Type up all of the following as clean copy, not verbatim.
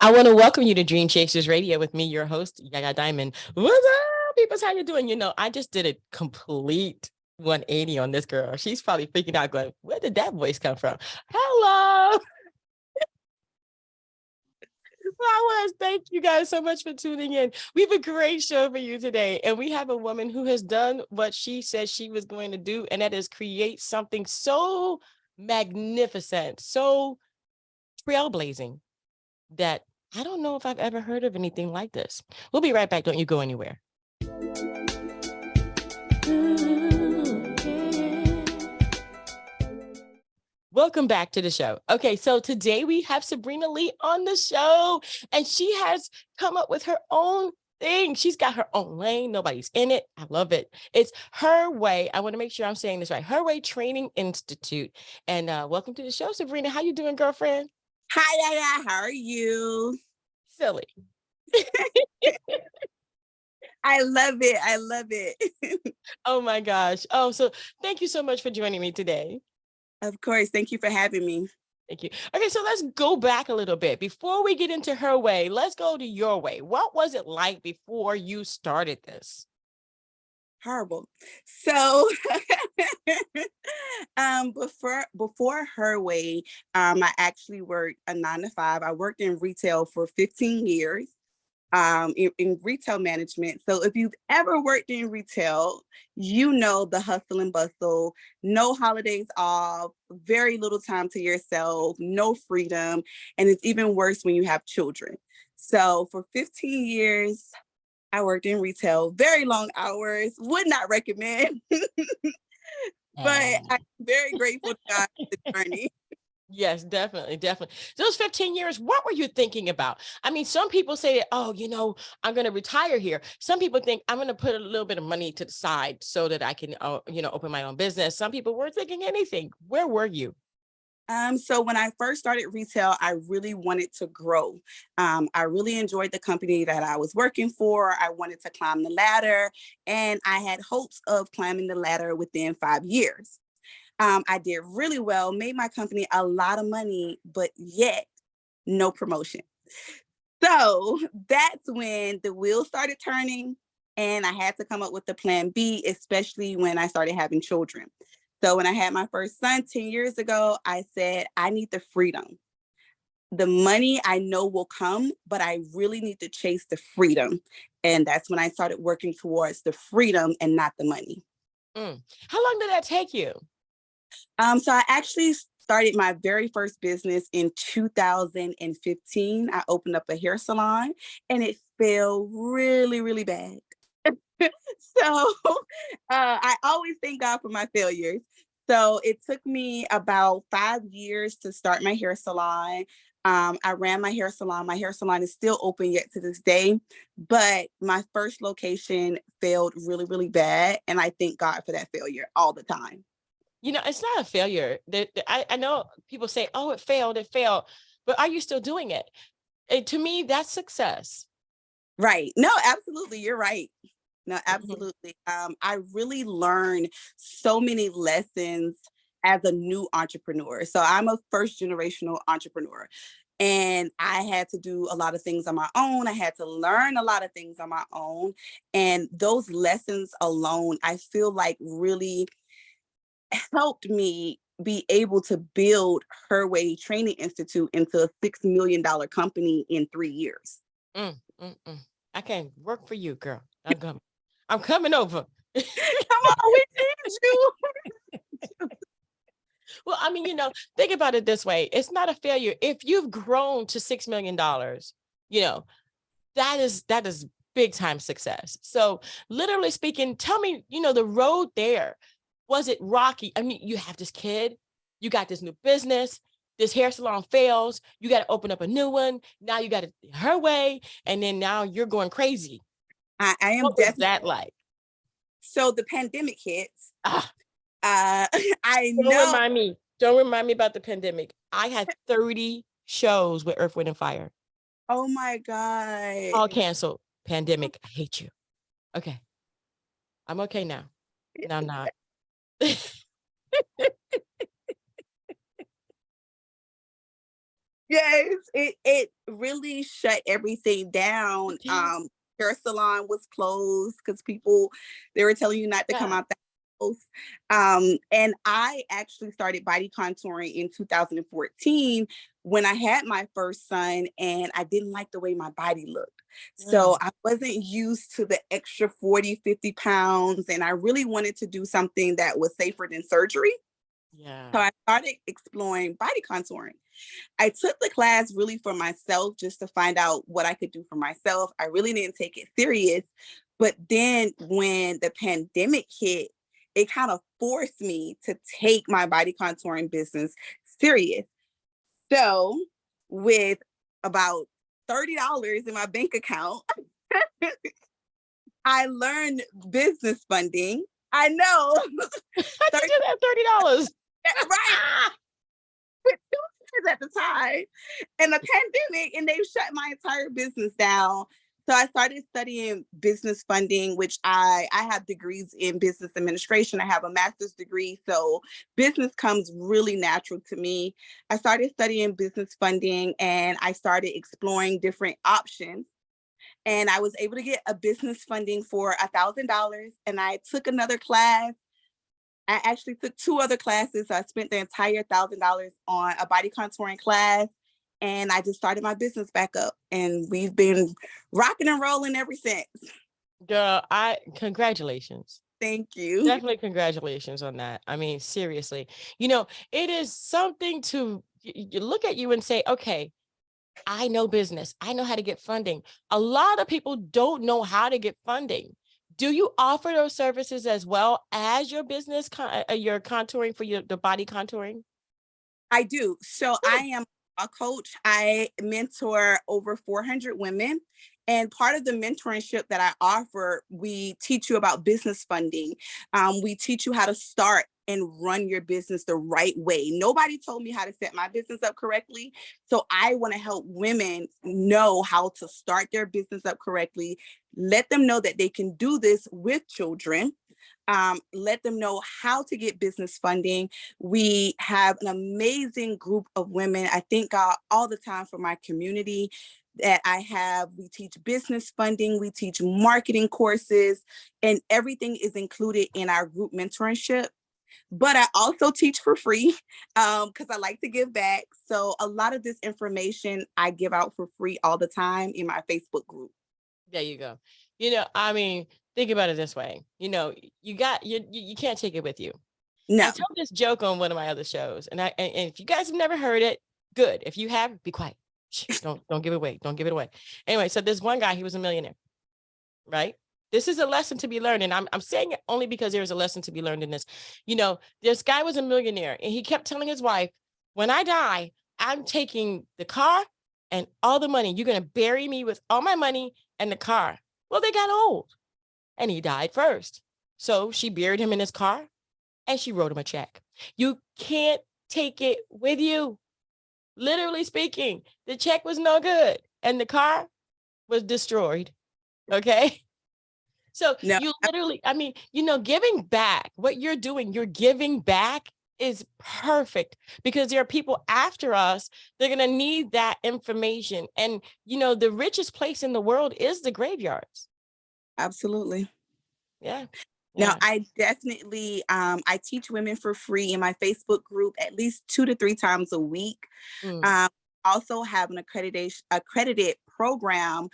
I want to welcome you to Dream Chasers Radio with me, your host, Yaya Diamond. What's up, people? How you doing? I just did a complete 180 on this girl. She's probably freaking out going, where did that voice come from? Hello. Flowers. Thank you guys so much for tuning in. We have a great show for you today. And we have a woman who has done what she said she was going to do, and that is create something so magnificent, so trailblazing that I don't know if I've ever heard of anything like this. We'll be right back. Don't you go anywhere. Welcome back to the show. Okay, so today we have Sabrina Lee on the show, and she has come up with her own thing. She's got her own lane. Nobody's in it. I love it. It's Her Way. I want to make sure I'm saying this right. Her Way Training Institute. And welcome to the show, Sabrina. How you doing, girlfriend? Hi, Yaya. How are you? Silly. I love it. I love it. Oh my gosh. Oh, so thank you so much for joining me today. Of course. Thank you for having me. Thank you. Okay, so let's go back a little bit. Before we get into Her Way, let's go to your way. What was it like before you started this? Horrible. So before Her Way, I actually worked a 9 to 5. I worked in retail for 15 years. In retail management. So if you've ever worked in retail, you know the hustle and bustle, no holidays off, very little time to yourself, no freedom. And it's even worse when you have children. So for 15 years, I worked in retail, very long hours, would not recommend, but I'm very grateful to God for the journey. Yes, definitely, definitely. Those 15 years, what were you thinking about? I mean, some people say, oh, I'm going to retire here. Some people think I'm going to put a little bit of money to the side so that I can, open my own business. Some people weren't thinking anything. Where were you? So when I first started retail, I really wanted to grow. I really enjoyed the company that I was working for. I wanted to climb the ladder, and I had hopes of climbing the ladder within 5 years. I did really well, made my company a lot of money, but yet no promotion. So that's when the wheels started turning, and I had to come up with a plan B, especially when I started having children. So when I had my first son 10 years ago, I said, I need the freedom. The money I know will come, but I really need to chase the freedom. And that's when I started working towards the freedom and not the money. How long did that take you? So I actually started my very first business in 2015. I opened up a hair salon, and it fell really, really bad. So I always thank God for my failures. So it took me about 5 years to start my hair salon. I ran my hair salon. My hair salon is still open yet to this day, but my first location failed really, really bad. And I thank God for that failure all the time. It's not a failure. I know people say, oh, it failed, but are you still doing it? To me, that's success. Right. No, absolutely. You're right. No, Mhm. absolutely. I really learned so many lessons as a new entrepreneur. So I'm a first generational entrepreneur, and I had to do a lot of things on my own. I had to learn a lot of things on my own. And those lessons alone, I feel like really helped me be able to build Her Way Training Institute into a $6 million company in 3 years. Mm, mm, mm. I can't work for you, girl. I'm coming over. Come on, we need you. Well, I mean, think about it this way. It's not a failure. If you've grown to $6 million, you know, that is big time success. So literally speaking, tell me, the road there, was it rocky? I mean, you have this kid, you got this new business, this hair salon fails, you got to open up a new one. Now you got it Her Way, and then now you're going crazy. I am What was definitely. that like? So the pandemic hits. Ah, I don't know. remind me. Don't remind me about the pandemic. I had 30 shows with Earth, Wind, and Fire. Oh my God. All canceled. Pandemic. I hate you. Okay. I'm okay now. No, I'm not. Yes, it really shut everything down. It did. Hair salon was closed because people, they were telling you not to come Yeah. out the house. And I actually started body contouring in 2014 when I had my first son, and I didn't like the way my body looked. So Mm, I wasn't used to the extra 40, 50 pounds, and I really wanted to do something that was safer than surgery. yeah. So I started exploring body contouring. I took the class really for myself just to find out what I could do for myself. I really didn't take it serious. But then when the pandemic hit, it kind of forced me to take my body contouring business serious. So, with about $30 in my bank account, I learned business funding. I know. How'd you 30, do that? $30. right. With 2 kids at the time and the pandemic, and they shut my entire business down. So I started studying business funding, which I have degrees in business administration. I have a master's degree, so business comes really natural to me. I started studying business funding and I started exploring different options. And I was able to get a business funding for $1,000. And I took another class. I actually took 2 other classes. So I spent the entire $1,000 on a body contouring class, and I just started my business back up, and we've been rocking and rolling ever since. Girl, congratulations. Thank you. Definitely congratulations on that. I mean, seriously, it is something to you look at you and say, okay, I know business. I know how to get funding. A lot of people don't know how to get funding. Do you offer those services as well as your business, your contouring for the body contouring? I do. So I Good. am a coach. I mentor over 400 women. And part of the mentorship that I offer, we teach you about business funding. We teach you how to start and run your business the right way. Nobody told me how to set my business up correctly. So I want to help women know how to start their business up correctly, let them know that they can do this with children. Let them know how to get business funding. We have an amazing group of women. I thank God all the time for my community that I have. We teach business funding, we teach marketing courses, and everything is included in our group mentorship. But I also teach for free because I like to give back. So a lot of this information I give out for free all the time in my Facebook group. There you go. I mean, think about it this way. You can't take it with you. I No, told this joke on one of my other shows, and if you guys have never heard it, good. If you have, be quiet. Shh, don't give it away. Don't give it away. Anyway, so this one guy, he was a millionaire, right? This is a lesson to be learned, and I'm saying it only because there's a lesson to be learned in this. This guy was a millionaire, and he kept telling his wife, "When I die, I'm taking the car and all the money. You're gonna bury me with all my money and the car." Well, they got old, and he died first, so she buried him in his car and she wrote him a check. You can't take it with you. Literally speaking, the check was no good and the car was destroyed. Okay. So no, you literally, I mean, giving back, what you're giving back is perfect because there are people after us. They're going to need that information. And, the richest place in the world is the graveyards. absolutely. Yeah. Now, Yeah. I definitely I teach women for free in my Facebook group at least 2 to 3 times a week. Mm. Um, also have an accredited program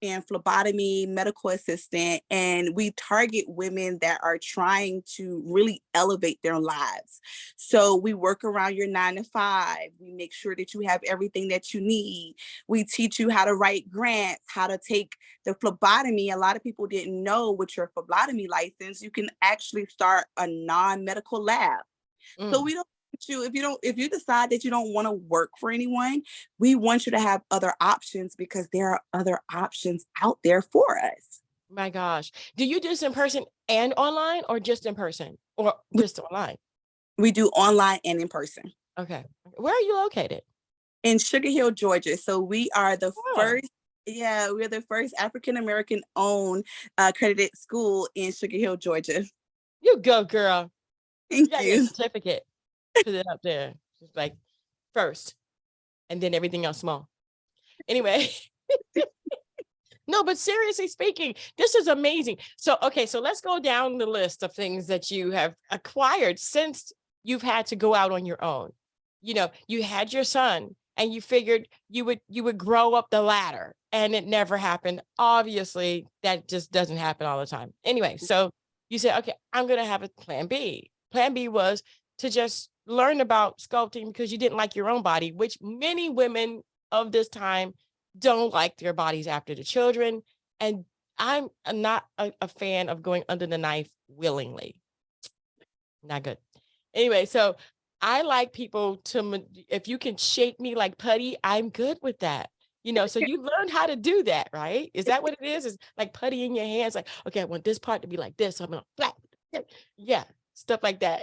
in phlebotomy, medical assistant, and we target women that are trying to really elevate their lives. So we work around your 9 to 5. We make sure that you have everything that you need. We teach you how to write grants, how to take the phlebotomy. A lot of people didn't know with your phlebotomy license, you can actually start a non-medical lab. So Mm. we don't want you, if you decide that you don't want to work for anyone, we want you to have other options because there are other options out there for us. My gosh. Do you do this in person and online or just in person or We, just online? we do online and in person Okay. Where are you located? in Sugar Hill, Georgia. So we are the Oh, first, yeah, we're the first African American owned accredited school in Sugar Hill, Georgia. you go, girl. You Thank got your you. certificate. Put it up there. Just like first. and then everything else small. Anyway. No, but seriously speaking, this is amazing. So, okay, so let's go down the list of things that you have acquired since you've had to go out on your own. You know, you had your son and you figured you would grow up the ladder, and it never happened. Obviously, that just doesn't happen all the time. Anyway, so you said, okay, I'm going to have a plan B. Plan B was to just learn about sculpting because you didn't like your own body, which many women of this time don't like their bodies after the children. And I'm not a fan of going under the knife willingly. Not good. Anyway, so I like people to, if you can shape me like putty, I'm good with that. You know, so you learned how to do that, right? Is that what it is? It's like putty in your hands. Like, okay, I want this part to be like this. So I'm gonna flat. Yeah, stuff like that.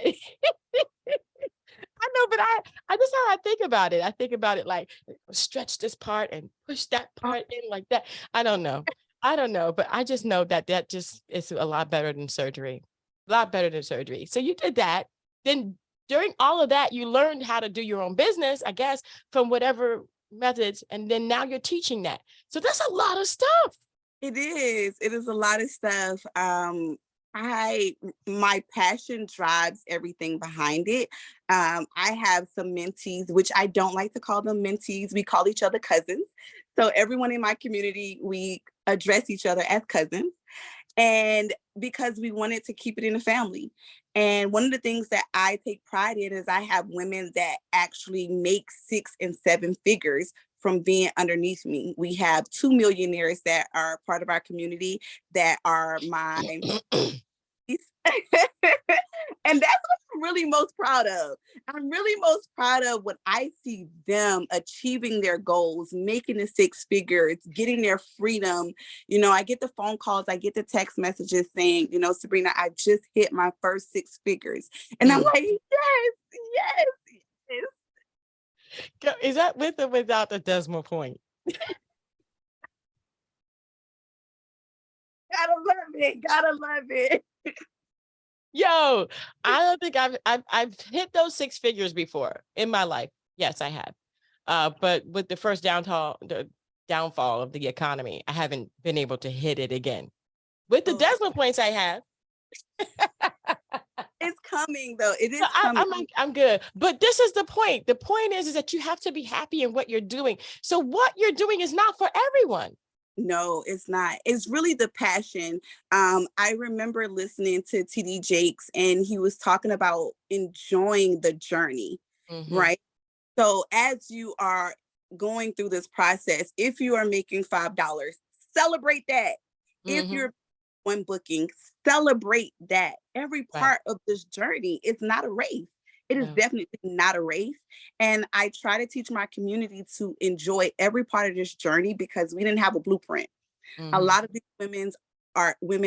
I know, but I just how I think about it. I think about it like stretch this part and push that part in like that. I don't know. I don't know, but I just know that that just is a lot better than surgery. A lot better than surgery. So you did that. Then during all of that, you learned how to do your own business, I guess, from whatever methods. And then now you're teaching that. So that's a lot of stuff. It is. It is a lot of stuff. My passion drives everything behind it. I have some mentees, which I don't like to call them mentees. We call each other cousins. So everyone in my community, we address each other as cousins. And because we wanted to keep it in the family. And one of the things that I take pride in is I have women that actually make 6 and 7 figures from being underneath me. We have 2 millionaires that are part of our community that are my and that's what I'm really most proud of. I'm really most proud of when I see them achieving their goals, making the 6 figures, getting their freedom. You know, I get the phone calls, I get the text messages saying, you know, Sabrina, I just hit my first 6 figures. And I'm like, yes, yes, yes. Is that with or without the decimal point? Gotta love it. Gotta love it. Yo, I don't think I've hit those 6 figures before in my life. Yes, I have. But with the the downfall of the economy, I haven't been able to hit it again. With the decimal points I have. It's coming though. It is So coming. I'm good. But this is the point. The point is that you have to be happy in what you're doing. So what you're doing is not for everyone. No, it's not. It's really the passion. I remember listening to TD Jakes, and he was talking about enjoying the journey, right? So as you are going through this process, if you are making $5, celebrate that. If you're one booking, celebrate that. Every part of this journey is not a race. It is definitely not a race. And I try to teach my community to enjoy every part of this journey because we didn't have a blueprint. A lot of these women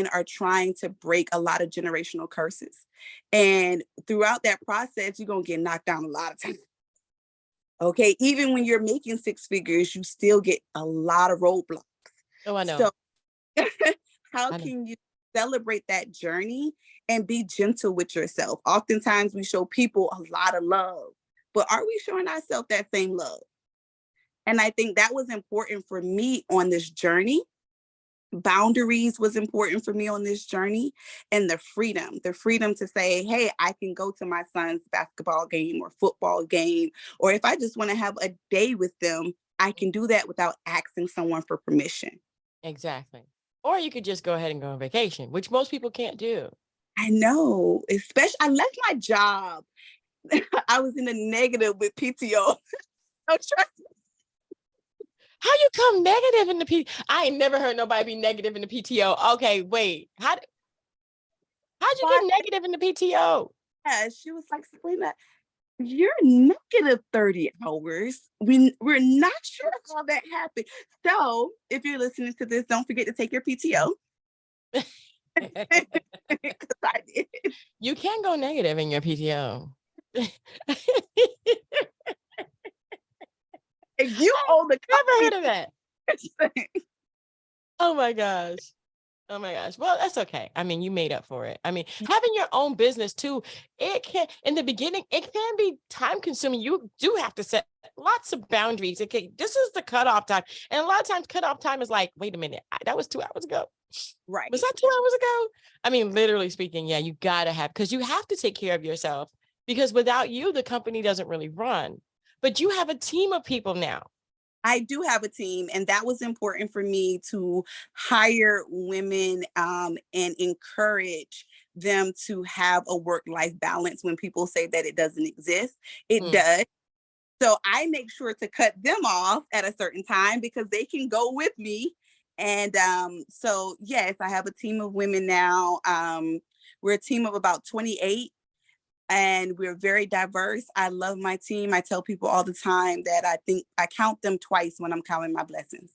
are trying to break a lot of generational curses. And throughout that process, you're going to get knocked down a lot of times. Okay. Even when you're making 6 figures, you still get a lot of roadblocks. Oh, I know. So how can you celebrate that journey and be gentle with yourself? Oftentimes we show people a lot of love, but are we showing ourselves that same love? And I think that was important for me on this journey. Boundaries was important for me on this journey, and the freedom to say, hey, I can go to my son's basketball game or football game, or if I just want to have a day with them, I can do that without asking someone for permission. Exactly. Or you could just go ahead and go on vacation, which most people can't do. I know, especially I left my job. I was in the negative with PTO. So trust me. How you come negative in the PTO? I ain't never heard nobody be negative in the PTO. Okay, wait. How'd you get negative in the PTO? Yeah, she was like, Sabrina, you're negative 30 hours. We're not sure how that happened. So if you're listening to this, don't forget to take your PTO. Because I did. You can go negative in your PTO. And you own the Never company. heard of that. Oh my gosh. Oh my gosh. Well, that's okay. I mean, you made up for it. I mean, having your own business too, it can, in the beginning, it can be time consuming. You do have to set lots of boundaries. Okay, this is the cutoff time. And a lot of times cutoff time is like, wait a minute, that was 2 hours ago. Was Right. that 2 hours ago? I mean, literally speaking, yeah, you gotta have, because you have to take care of yourself, because without you, the company doesn't really run. But you have a team of people now. I do have a team, and that was important for me to hire women and encourage them to have a work-life balance. When people say that it doesn't exist, it Mm. does. So I make sure to cut them off at a certain time because they can go with me. And so, yes, I have a team of women now. We're a team of about 28, and we're very diverse. I love my team. I tell people all the time that I think I count them twice when I'm counting my blessings.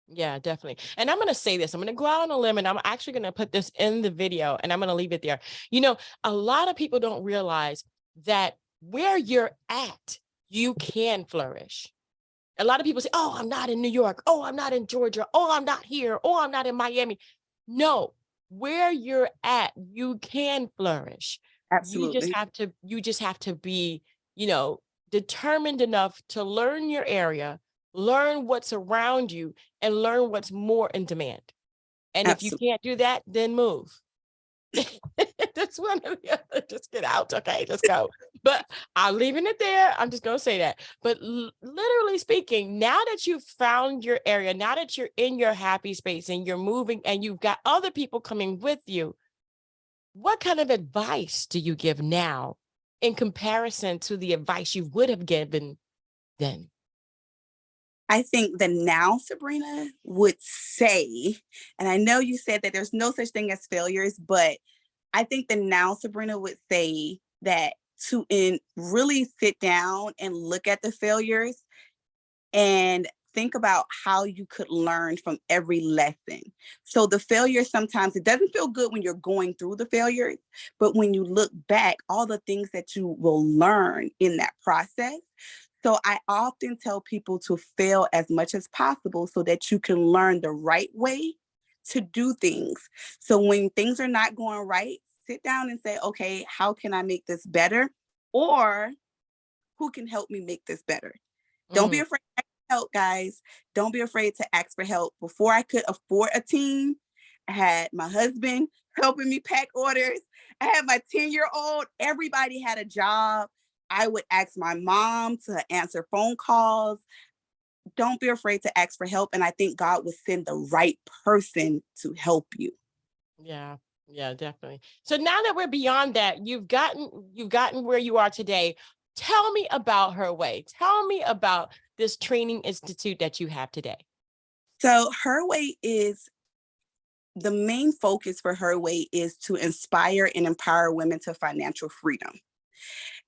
Yeah, definitely. And I'm going to say this, I'm going to go out on a limb, and I'm actually going to put this in the video, and I'm going to leave it there. You know, a lot of people don't realize that where you're at, you can flourish. A lot of people say, oh, I'm not in New York. Oh, I'm not in Georgia. Oh, I'm not here. Oh, I'm not in Miami. No, where you're at, you can flourish. Absolutely. You just have to be, you know, determined enough to learn your area, learn what's around you, and learn what's more in demand. And if you Absolutely. can't do that, then move. That's one or the other. Just get out. Okay, let's go. But I'm leaving it there. I'm just going to say that. But literally speaking, now that you've found your area, now that you're in your happy space and you're moving and you've got other people coming with you, what kind of advice do you give now in comparison to the advice you would have given then? I think the now Sabrina would say, and I know you said that there's no such thing as failures, but I think the now Sabrina would say that really sit down and look at the failures and think about how you could learn from every lesson. So the failure, sometimes it doesn't feel good when you're going through the failures, but when you look back, all the things that you will learn in that process. So I often tell people to fail as much as possible so that you can learn the right way to do things. So when things are not going right, sit down and say, okay, how can I make this better? Or who can help me make this better? Don't be Mm, afraid to ask for help, guys. Don't be afraid to ask for help. Before I could afford a team, I had my husband helping me pack orders. I had my 10-year-old. Everybody had a job. I would ask my mom to answer phone calls. Don't be afraid to ask for help. And I think God will send the right person to help you. yeah, yeah, definitely. So now that we're beyond that, you've gotten where you are today. Tell me about Her Way. Tell me about this training institute that you have today. So, Her Way is the main focus for Her Way is to inspire and empower women to financial freedom.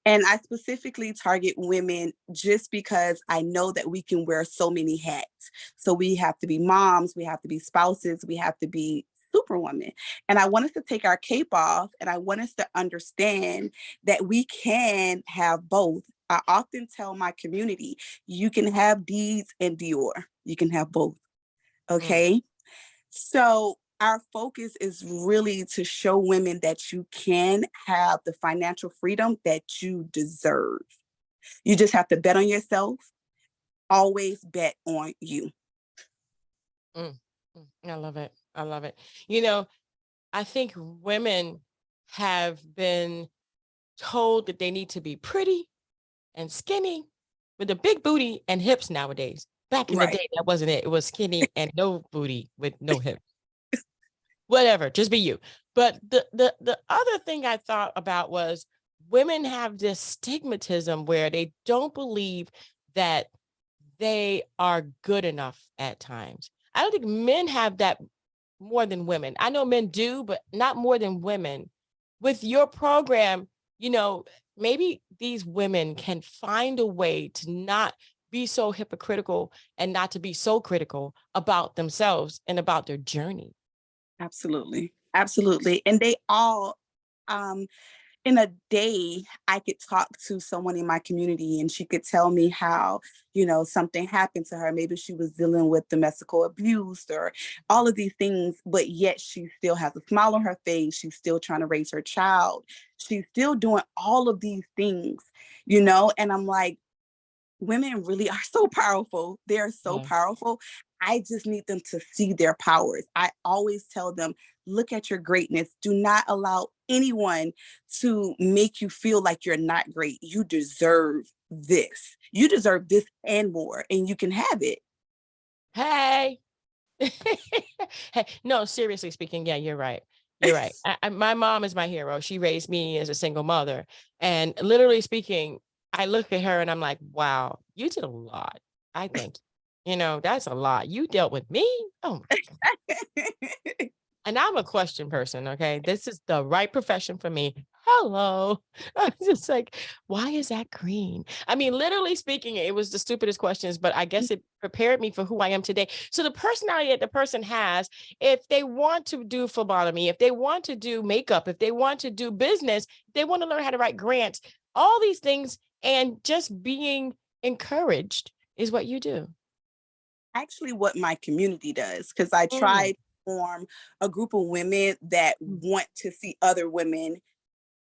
And I specifically target women just because I know that we can wear so many hats. So we have to be moms, we have to be spouses, we have to be superwoman. And I want us to take our cape off, and I want us to understand that we can have both. I often tell my community, you can have Deeds and Dior. You can have both. Mm, Okay. So our focus is really to show women that you can have the financial freedom that you deserve. You just have to bet on yourself. Always bet on you. mm, I love it. I love it. You know, I think women have been told that they need to be pretty and skinny with a big booty and hips nowadays. Back in the Right. day, that wasn't it. It was skinny and no booty with no hips. Whatever, just be you. But the other thing I thought about was women have this stigmatism where they don't believe that they are good enough at times. I don't think men have that more than women. I know men do, but not more than women. With your program, you know, maybe these women can find a way to not be so hypocritical and not to be so critical about themselves and about their journey. Absolutely. Absolutely. And they all, um, in a day, I could talk to someone in my community and she could tell me how, something happened to her. Maybe she was dealing with domestic abuse or all of these things, but yet she still has a smile on her face. She's still trying to raise her child. She's still doing all of these things, and I'm like, women really are so powerful. They're so Yeah. powerful. I just need them to see their powers. I always tell them, look at your greatness. Do not allow anyone to make you feel like you're not great. You deserve this. You deserve this and more, and you can have it. Hey. Hey, no, seriously speaking, yeah, you're right. You're right. My mom is my hero. She raised me as a single mother. And literally speaking, I look at her and I'm like, wow, you did a lot. I think, that's a lot. You dealt with me. Oh, and I'm a question person. Okay. This is the right profession for me. Hello. I was just like, why is that green? I mean, literally speaking, it was the stupidest questions, but I guess it prepared me for who I am today. So the personality that the person has, if they want to do phlebotomy, if they want to do makeup, if they want to do business, they want to learn how to write grants, all these things, and just being encouraged is what you do. Actually, what my community does, because I Mm, tried to form a group of women that mm, want to see other women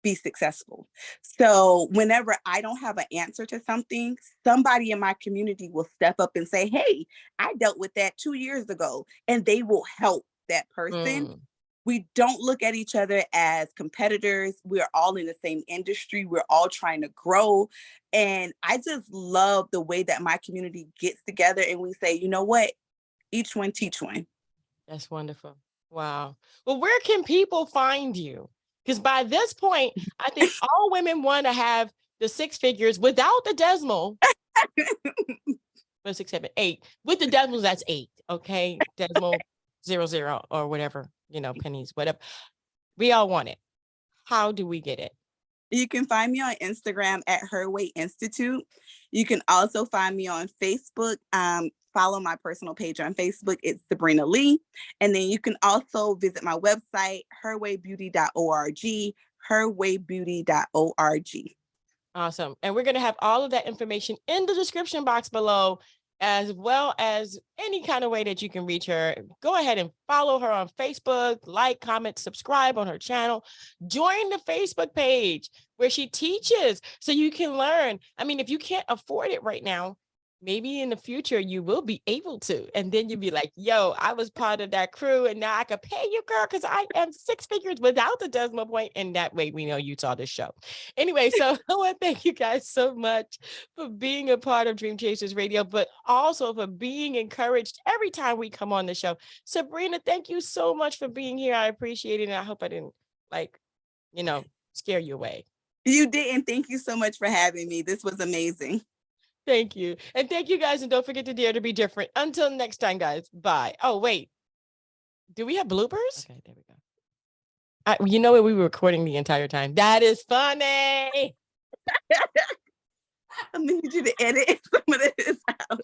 be successful. So whenever I don't have an answer to something, somebody in my community will step up and say, hey, I dealt with that 2 years ago, and they will help that person. mm. We don't look at each other as competitors. We're all in the same industry. We're all trying to grow. And I just love the way that my community gets together and we say, you know what? Each one teach one. That's wonderful. Wow. Well, where can people find you? Because by this point, I think all women want to have the six figures without the decimal. Well, 6, 7, 8. With the decimals, that's 8. Okay. Decimal 00 or whatever, pennies, whatever. We all want it. How do we get it? You can find me on Instagram at Her Way Institute. You can also find me on Facebook. Follow my personal page on Facebook. It's Sabrina Lee. And then you can also visit my website, herwaybeauty.org, herwaybeauty.org. Awesome. And we're going to have all of that information in the description box below, as well as any kind of way that you can reach her. Go ahead and follow her on Facebook, like, comment, subscribe on her channel, join the Facebook page where she teaches so you can learn. I mean, if you can't afford it right now, maybe in the future you will be able to. And then you'll be like, yo, I was part of that crew and now I could pay you, girl, because I am six figures without the decimal point. And that way we know you saw this show. Anyway, so I want to thank you guys so much for being a part of Dream Chasers Radio, but also for being encouraged every time we come on the show. Sabrina, thank you so much for being here. I appreciate it. And I hope I didn't scare you away. You didn't. Thank you so much for having me. This was amazing. Thank you. And thank you guys. And don't forget to dare to be different. Until next time, guys. Bye. Oh, wait. Do we have bloopers? Okay, there we go. You know what? We were recording the entire time. That is funny. I need you to edit some of this out.